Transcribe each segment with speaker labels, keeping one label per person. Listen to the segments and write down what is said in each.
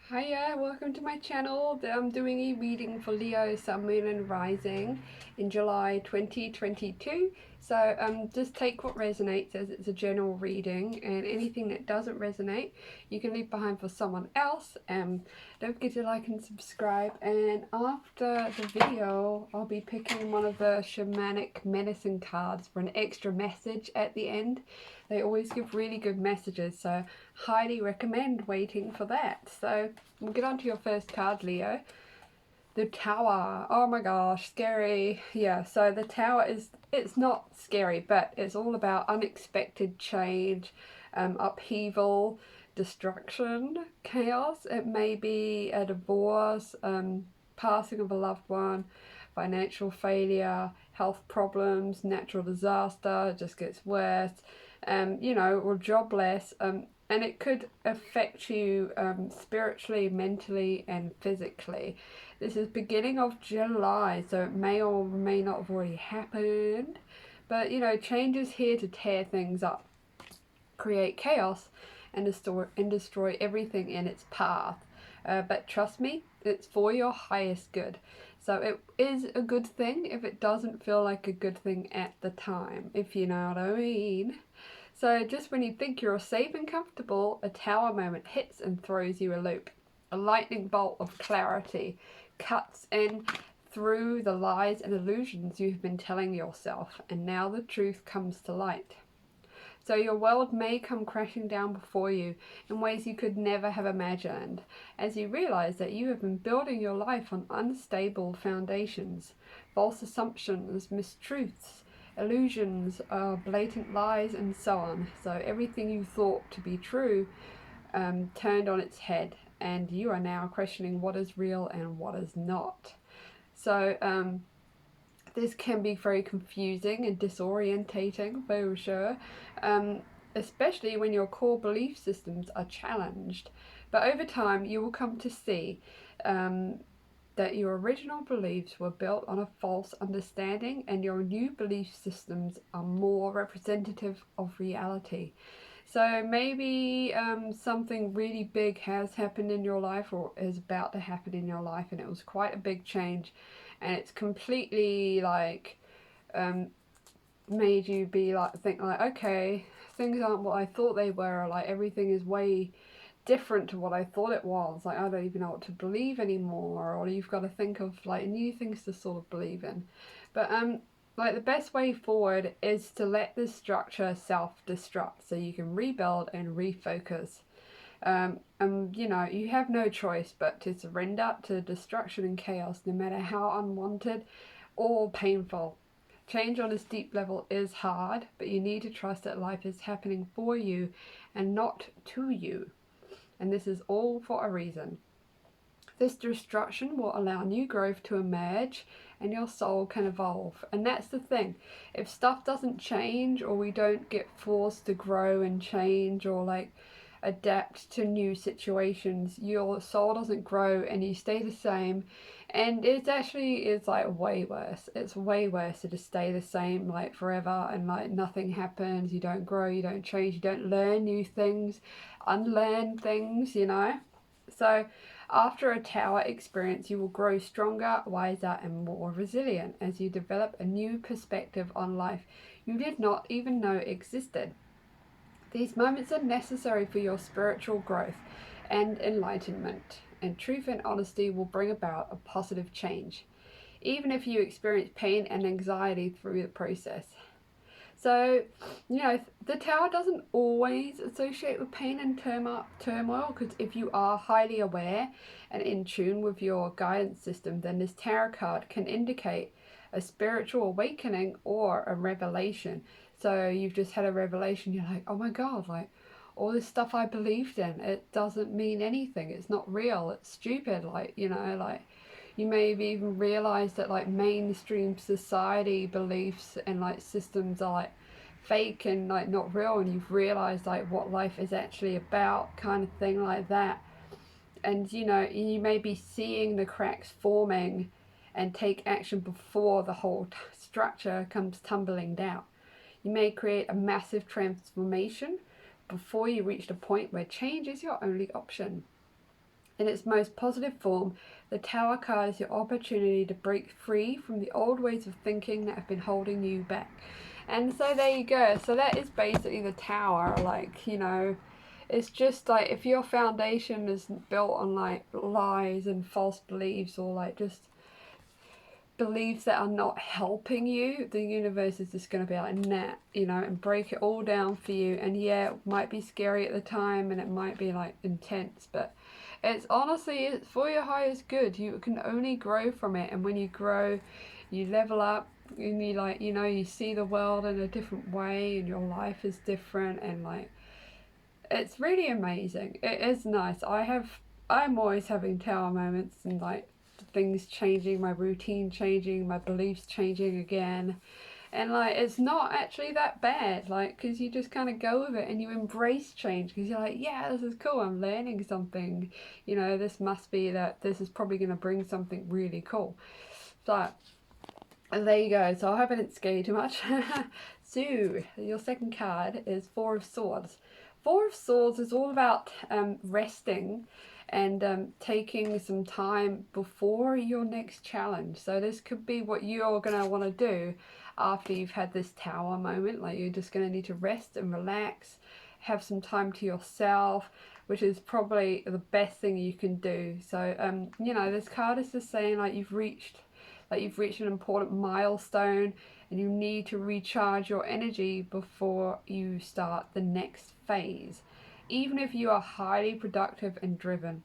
Speaker 1: Hiya, welcome to my channel. I'm doing a reading for Leo, Sun, Moon and Rising in July 2022. So just take what resonates, as it's a general reading, and anything that doesn't resonate you can leave behind for someone else. Don't forget to like and subscribe, and after the video I'll be picking one of the shamanic medicine cards for an extra message at the end. They always give really good messages, so highly recommend waiting for that. So we'll get on to your first card, Leo. The Tower. Oh my gosh, scary. Yeah, so the Tower it's not scary, but it's all about unexpected change, upheaval, destruction, chaos. It may be a divorce, passing of a loved one, financial failure, health problems, natural disaster, it just gets worse, or jobless. And it could affect you spiritually, mentally, and physically. This is beginning of July, so it may or may not have already happened. But change is here to tear things up, create chaos, and destroy everything in its path. But trust me, it's for your highest good. So it is a good thing if it doesn't feel like a good thing at the time, if you know what I mean. So just when you think you're safe and comfortable, a tower moment hits and throws you a loop. A lightning bolt of clarity cuts in through the lies and illusions you've been telling yourself, and now the truth comes to light. So your world may come crashing down before you in ways you could never have imagined, as you realize that you have been building your life on unstable foundations, false assumptions, mistruths, illusions, blatant lies, and so on. So everything you thought to be true turned on its head, and you are now questioning what is real and what is not. So this can be very confusing and disorientating, for sure, especially when your core belief systems are challenged. But over time, you will come to see that your original beliefs were built on a false understanding, and your new belief systems are more representative of reality. So maybe something really big has happened in your life or is about to happen in your life, and it was quite a big change, and it's completely like made you be like think like, okay, things aren't what I thought they were, or like everything is way different to what I thought it was. Like I don't even know what to believe anymore, or you've got to think of like new things to sort of believe in. But like the best way forward is to let this structure self-destruct so you can rebuild and refocus. And you have no choice but to surrender to destruction and chaos, no matter how unwanted or painful. Change on this deep level is hard, but you need to trust that life is happening for you and not to you. And this is all for a reason. This destruction will allow new growth to emerge and your soul can evolve. And that's the thing. If stuff doesn't change, or we don't get forced to grow and change, or like adapt to new situations, your soul doesn't grow and you stay the same. And it actually is like way worse. It's way worse to just stay the same like forever, and like nothing happens. You don't grow, you don't change, you don't learn new things, unlearn things. So after a tower experience, you will grow stronger, wiser, and more resilient as you develop a new perspective on life you did not even know existed. These moments are necessary for your spiritual growth and enlightenment, and truth and honesty will bring about a positive change, even if you experience pain and anxiety through the process. So, the tower doesn't always associate with pain and turmoil, because if you are highly aware and in tune with your guidance system, then this tarot card can indicate a spiritual awakening or a revelation. So you've just had a revelation, you're like, oh my God, like all this stuff I believed in, it doesn't mean anything. It's not real. It's stupid. Like you may have even realized that like mainstream society beliefs and like systems are like fake and like not real, and you've realized like what life is actually about, kind of thing like that. And you may be seeing the cracks forming and take action before the whole structure comes tumbling down. You may create a massive transformation before you reach the point where change is your only option. In its most positive form, the Tower card is your opportunity to break free from the old ways of thinking that have been holding you back. And so there you go. So that is basically the Tower. Like, you know, it's just like if your foundation is built on like lies and false beliefs, or like just beliefs that are not helping you, the universe is just going to be like, nah, you know, and break it all down for you. And yeah, it might be scary at the time and it might be like intense, but it's honestly, it's for your highest good. You can only grow from it, and when you grow, you level up, and you like, you know, you see the world in a different way, and your life is different, and like, it's really amazing. It is nice. I'm always having Tower moments, and like things changing, my routine changing, my beliefs changing again. And like, it's not actually that bad, like, because you just kind of go with it and you embrace change, because you're like, yeah, this is cool, I'm learning something, you know, this must be that this is probably going to bring something really cool. So, and there you go. So I hope I didn't scare you too much. So, your second card is Four of Swords. Four of Swords is all about resting and taking some time before your next challenge. So this could be what you're going to want to do after you've had this Tower moment. Like, you're just going to need to rest and relax, have some time to yourself, which is probably the best thing you can do. So, you know, this card is just saying like you've reached an important milestone, and you need to recharge your energy before you start the next phase. Even if you are highly productive and driven,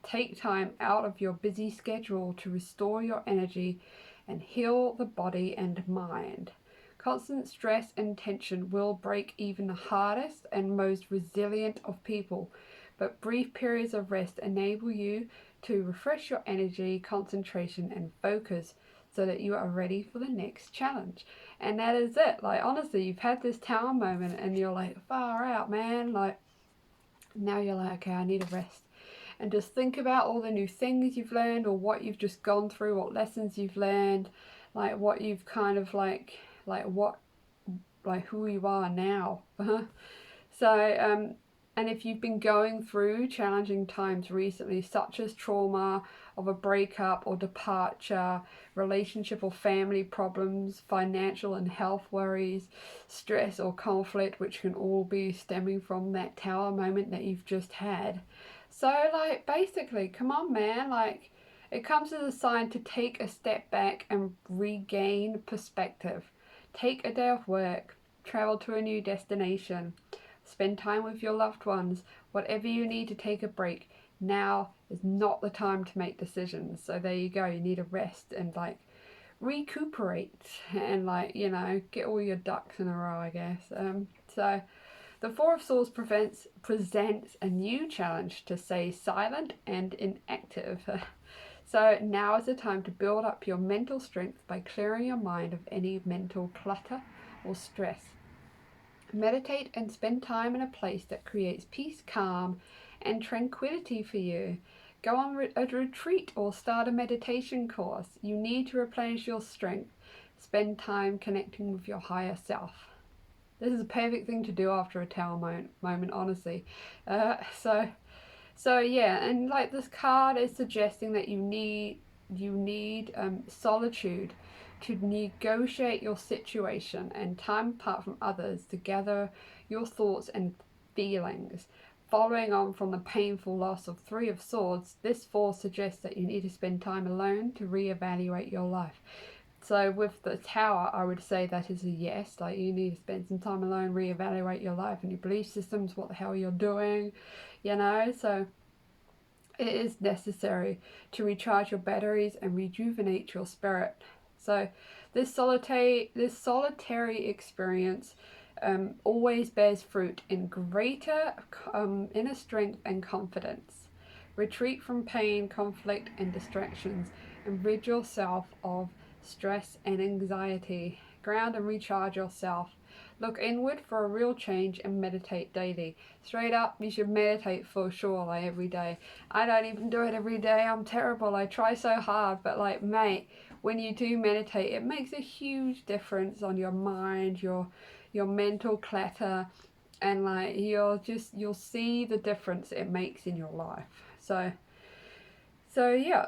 Speaker 1: take time out of your busy schedule to restore your energy and heal the body and mind. Constant stress and tension will break even the hardest and most resilient of people, but brief periods of rest enable you to refresh your energy, concentration, and focus so that you are ready for the next challenge. And that is it. Like, honestly, you've had this Tower moment and you're like, far out, man. Like, now you're like, okay, I need a rest. And just think about all the new things you've learned, or what you've just gone through, what lessons you've learned, like what you've kind of like who you are now. So, and if you've been going through challenging times recently, such as trauma of a breakup or departure, relationship or family problems, financial and health worries, stress or conflict, which can all be stemming from that Tower moment that you've just had. So, like, basically, come on, man, like, it comes as a sign to take a step back and regain perspective. Take a day off work, travel to a new destination, spend time with your loved ones, whatever you need to take a break. Now is not the time to make decisions. So there you go, you need a rest and like recuperate and like, you know, get all your ducks in a row, I guess. So the Four of Swords presents a new challenge to stay silent and inactive. So now is the time to build up your mental strength by clearing your mind of any mental clutter or stress. Meditate and spend time in a place that creates peace, calm, and tranquility for you. Go on a retreat or start a meditation course. You need to replenish your strength. Spend time connecting with your higher self. This is a perfect thing to do after a Tower moment, honestly. So yeah, and like this card is suggesting that you need solitude to negotiate your situation, and time apart from others to gather your thoughts and feelings. Following on from the painful loss of Three of Swords, this four suggests that you need to spend time alone to reevaluate your life. So with the Tower, I would say that is a yes. Like, you need to spend some time alone, reevaluate your life and your belief systems, what the hell you're doing, you know. So it is necessary to recharge your batteries and rejuvenate your spirit. So this solitary experience always bears fruit in greater inner strength and confidence. Retreat from pain, conflict, and distractions, and rid yourself of stress and anxiety. Ground and recharge yourself. Look inward for a real change and meditate daily. Straight up, you should meditate for sure, like every day. I don't even do it every day. I'm terrible. I try so hard, but like, mate, when you do meditate, it makes a huge difference on your mind, your mental clutter, and like you'll see the difference it makes in your life. So So yeah,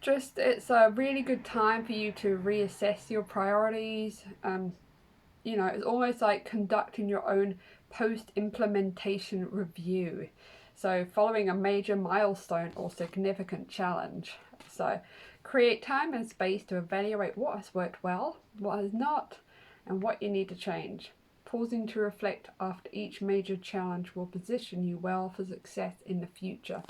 Speaker 1: just it's a really good time for you to reassess your priorities. You know, it's almost like conducting your own post-implementation review. So following a major milestone or significant challenge. So create time and space to evaluate what has worked well, what has not, and what you need to change. Pausing to reflect after each major challenge will position you well for success in the future.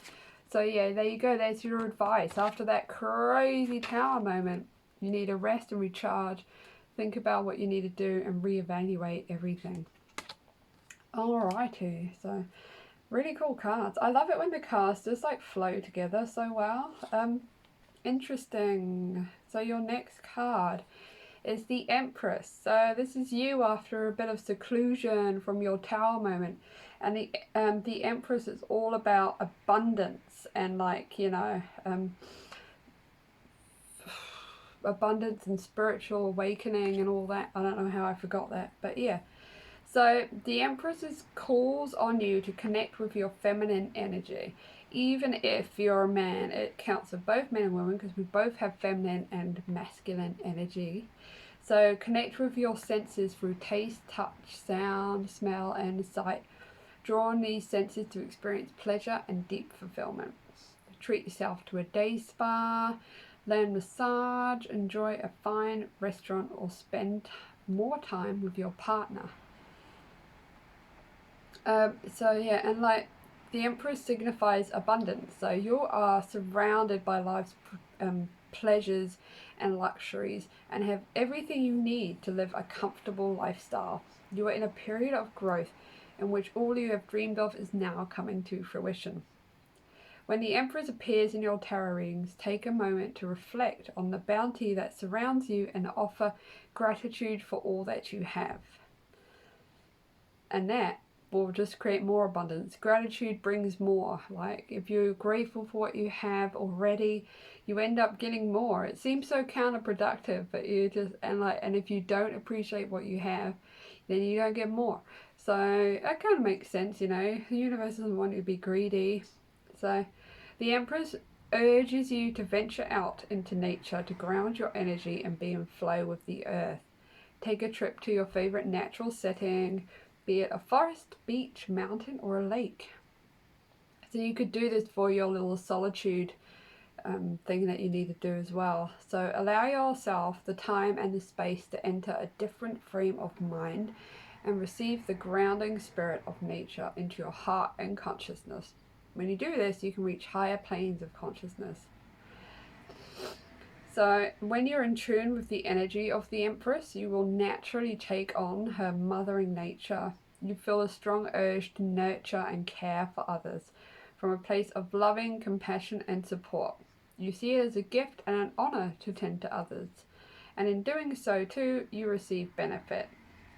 Speaker 1: So yeah, there you go. There's your advice. After that crazy tower moment, you need to rest and recharge. Think about what you need to do and reevaluate everything. Alrighty, so really cool cards. I love it when the cards just like flow together so well. Interesting. So your next card is the Empress. So this is you after a bit of seclusion from your tower moment, and the Empress is all about abundance and like, you know, abundance and spiritual awakening and all that. I don't know how I forgot that, but yeah. So the Empress calls on you to connect with your feminine energy. Even if you're a man, it counts for both men and women because we both have feminine and masculine energy. So connect with your senses through taste, touch, sound, smell, and sight. Draw on these senses to experience pleasure and deep fulfillment. Treat yourself to a day spa, land massage, enjoy a fine restaurant, or spend more time with your partner. So yeah, and like the Empress signifies abundance. So you are surrounded by life's pleasures and luxuries and have everything you need to live a comfortable lifestyle. You are in a period of growth in which all you have dreamed of is now coming to fruition. When the Empress appears in your tarot readings, take a moment to reflect on the bounty that surrounds you and offer gratitude for all that you have. And that will just create more abundance. Gratitude brings more. Like if you're grateful for what you have already, you end up getting more. It seems so counterproductive, but you just and if you don't appreciate what you have, then you don't get more. So that kind of makes sense, you know. The universe doesn't want you to be greedy. So the Empress urges you to venture out into nature to ground your energy and be in flow with the earth. Take a trip to your favorite natural setting, be it a forest, beach, mountain, or a lake. So you could do this for your little solitude thing that you need to do as well. So allow yourself the time and the space to enter a different frame of mind and receive the grounding spirit of nature into your heart and consciousness. When you do this, you can reach higher planes of consciousness. So when you're in tune with the energy of the Empress, you will naturally take on her mothering nature. You feel a strong urge to nurture and care for others from a place of loving compassion and support. You see it as a gift and an honor to tend to others, and in doing so too, you receive benefit.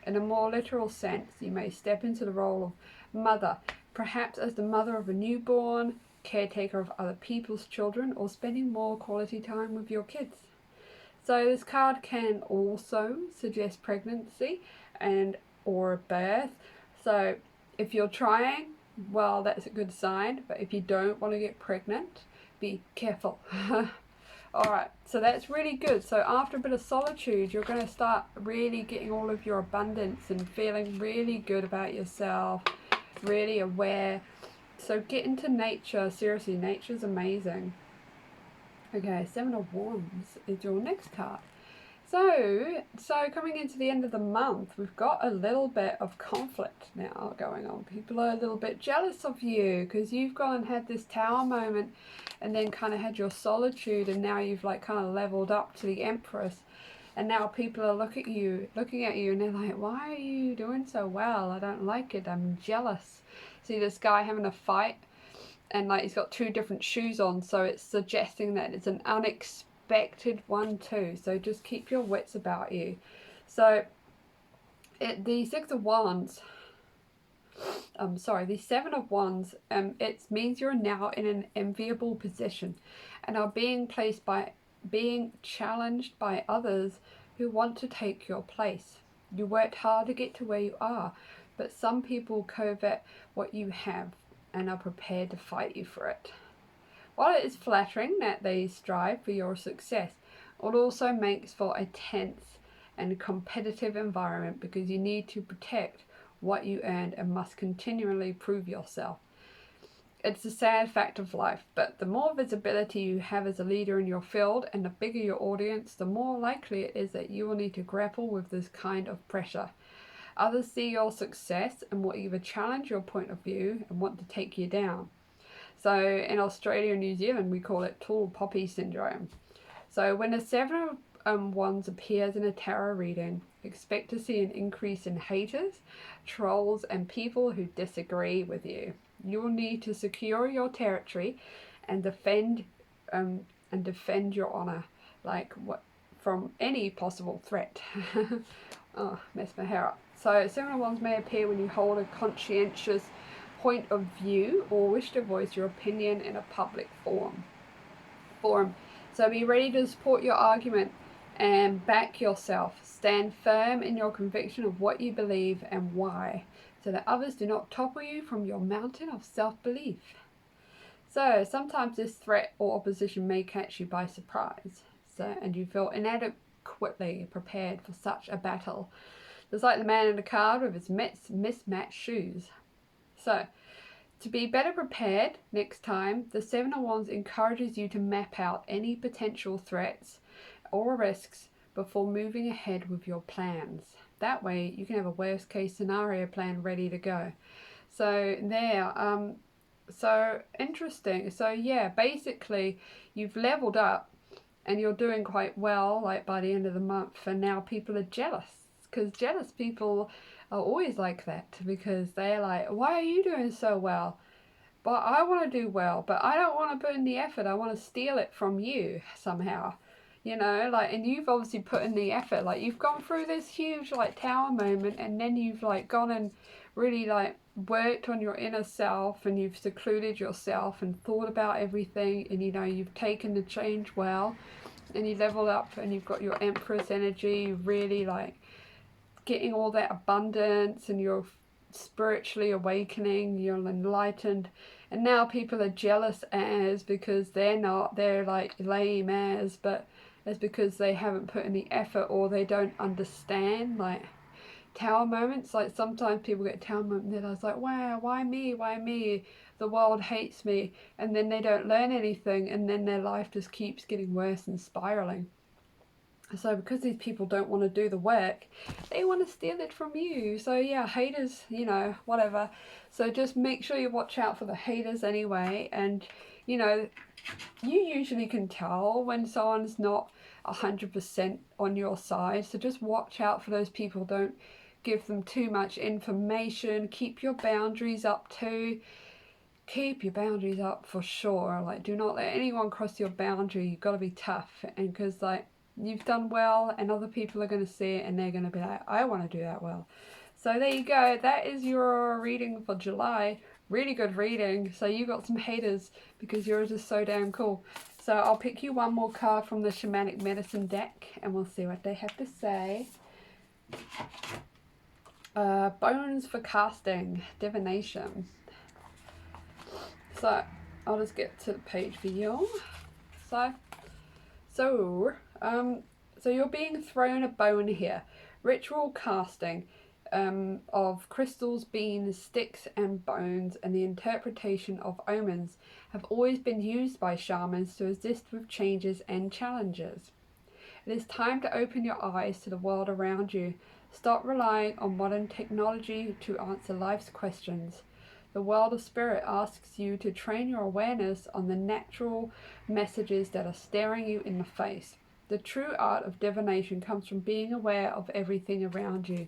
Speaker 1: In a more literal sense, you may step into the role of mother, perhaps as the mother of a newborn, caretaker of other people's children, or spending more quality time with your kids. So this card can also suggest pregnancy and or birth. So if you're trying, well, that's a good sign. But if you don't want to get pregnant, be careful. Alright, so that's really good. So after a bit of solitude, you're going to start really getting all of your abundance and feeling really good about yourself, really aware. So get into nature. Seriously, nature's amazing. Okay, Seven of Wands is your next card. So coming into the end of the month, we've got a little bit of conflict now going on. People are a little bit jealous of you because you've gone and had this tower moment and then kind of had your solitude, and now you've like kind of leveled up to the Empress, and now people are looking at you and they're like, why are you doing so well? I don't like it. I'm jealous. See this guy having a fight, and like he's got two different shoes on, so it's suggesting that it's an unexpected one too. So just keep your wits about you. So the Six of Wands, the Seven of Wands, it means you're now in an enviable position and are being challenged by others who want to take your place. You worked hard to get to where you are, but some people covet what you have and are prepared to fight you for it. While it is flattering that they strive for your success, it also makes for a tense and competitive environment because you need to protect what you earned and must continually prove yourself. It's a sad fact of life, but the more visibility you have as a leader in your field and the bigger your audience, the more likely it is that you will need to grapple with this kind of pressure. Others see your success and will either challenge your point of view and want to take you down. So in Australia and New Zealand, we call it tall poppy syndrome. So when a Seven of Wands appears in a tarot reading, expect to see an increase in haters, trolls, and people who disagree with you. You will need to secure your territory and defend your honor, from any possible threat. Oh, messed my hair up. So Seven of Wands may appear when you hold a conscientious point of view or wish to voice your opinion in a public forum. So be ready to support your argument and back yourself. Stand firm in your conviction of what you believe and why, so that others do not topple you from your mountain of self-belief. So sometimes this threat or opposition may catch you by surprise, and you feel inadequately prepared for such a battle. It's like the man in the card with his mismatched shoes. So, to be better prepared next time, the Seven of Wands encourages you to map out any potential threats or risks before moving ahead with your plans. That way you can have a worst case scenario plan ready to go. So so interesting. So yeah, basically you've leveled up and you're doing quite well, like by the end of the month, and now people are jealous, because jealous people are always like that, because they're like, why are you doing so well? But I want to do well, but I don't want to put in the effort. I want to steal it from you somehow, and you've obviously put in the effort. Like, you've gone through this huge tower moment, and then you've gone and really worked on your inner self, and you've secluded yourself and thought about everything, and you've taken the change well, and you leveled up, and you've got your Empress energy, really getting all that abundance, and you're spiritually awakening, you're enlightened, and now people are jealous because they're lame but it's because they haven't put in the effort, or they don't understand tower moments. Sometimes people get tower moments and they're like, wow, why me, the world hates me, and then they don't learn anything, and then their life just keeps getting worse and spiraling. So because these people don't want to do the work, they want to steal it from you. So yeah, haters, whatever. So just make sure you watch out for the haters anyway. And you usually can tell when someone's not 100% on your side. So just watch out for those people. Don't give them too much information. Keep your boundaries up too. Keep your boundaries up for sure. Do not let anyone cross your boundary. You've got to be tough. And because you've done well, and other people are going to see it, and they're going to be like, I want to do that well. So there you go. That is your reading for July. Really good reading. So you got some haters because yours is so damn cool. So I'll pick you one more card from the Shamanic Medicine deck, and we'll see what they have to say. Bones for casting, divination. So I'll just get to the page for you. So you're being thrown a bone here. Ritual casting of crystals, beans, sticks, and bones, and the interpretation of omens have always been used by shamans to assist with changes and challenges. It is time to open your eyes to the world around you. Stop relying on modern technology to answer life's questions. The world of spirit asks you to train your awareness on the natural messages that are staring you in the face. The true art of divination comes from being aware of everything around you.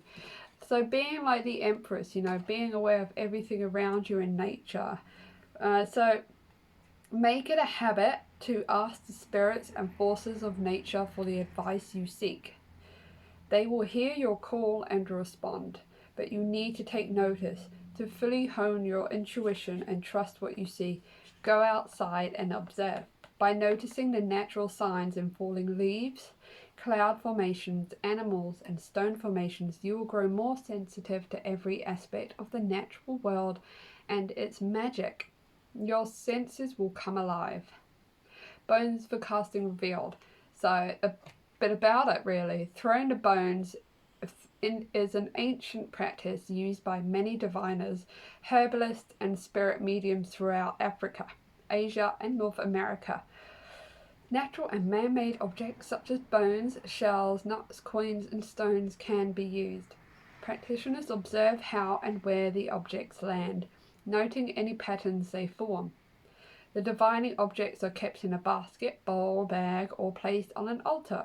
Speaker 1: So being like the Empress, being aware of everything around you in nature. So make it a habit to ask the spirits and forces of nature for the advice you seek. They will hear your call and respond, but you need to take notice. To fully hone your intuition and trust what you see, go outside and observe. By noticing the natural signs in falling leaves, cloud formations, animals, and stone formations, you will grow more sensitive to every aspect of the natural world and its magic. Your senses will come alive. Bones for casting revealed. So a bit about it really. Throwing the bones is an ancient practice used by many diviners, herbalists, and spirit mediums throughout Africa, Asia, and North America. Natural and man-made objects such as bones, shells, nuts, coins, and stones can be used. Practitioners observe how and where the objects land, noting any patterns they form. The divining objects are kept in a basket, bowl, bag, or placed on an altar.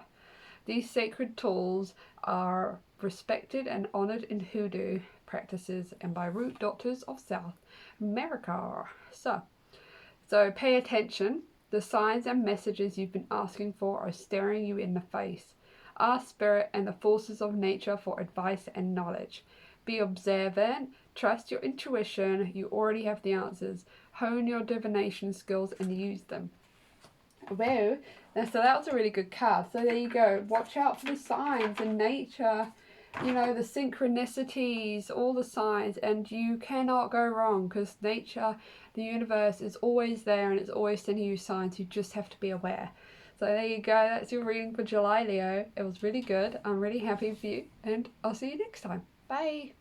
Speaker 1: These sacred tools are respected and honored in hoodoo practices and by root doctors of South America. So pay attention. The signs and messages you've been asking for are staring you in the face. Ask spirit and the forces of nature for advice and knowledge. Be observant, trust your intuition, you already have the answers. Hone your divination skills and use them. Well, so that was a really good card. So there you go. Watch out for the signs in nature, you know, the synchronicities, all the signs, and you cannot go wrong because nature, the universe is always there and it's always sending you signs. You just have to be aware. So there you go. That's your reading for July, Leo. It was really good. I'm really happy for you, and I'll see you next time. Bye.